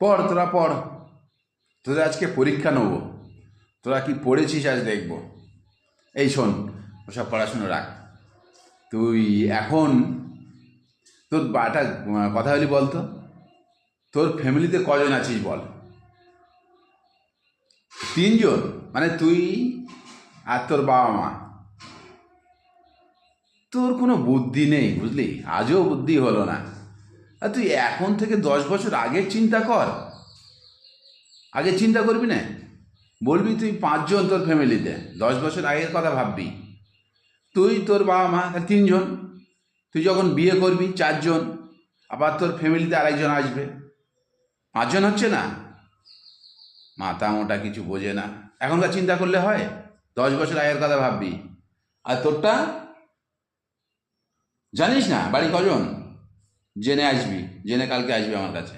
পড়, তোরা পড়, তোদের আজকে পরীক্ষা নেব, তোরা কি পড়েছিস আজ দেখব। এই শোন, ওসব পড়াশুনো রাখ। তুই এখন তোর একটা কথা বলি, বলতো তোর ফ্যামিলিতে কজন আছিস বল? তিনজন? মানে তুই আর তোর বাবা মা। তোর কোনো বুদ্ধি নেই, বুঝলি, আজও বুদ্ধি হলো না। আর তুই এখন থেকে 10 বছর আগের চিন্তা কর। আগে চিন্তা করবি না? বলবি তুই 5জন তোর ফ্যামিলিতে, 10 বছর আগের কথা ভাববি। তুই, তোর বাবা মা, তিনজন। তুই যখন বিয়ে করবি 4জন, আবার তোর ফ্যামিলিতে আরেকজন আসবে, 5জন হচ্ছে না? মাথা মোটা কিছু বোঝে না। এখনকার চিন্তা করলে হয়? 10 বছর আগের কথা ভাববি। আর তোরটা জানিস না বাড়ি কজন? জেনে আসবি, জেনে কালকে আসবি আমার কাছে।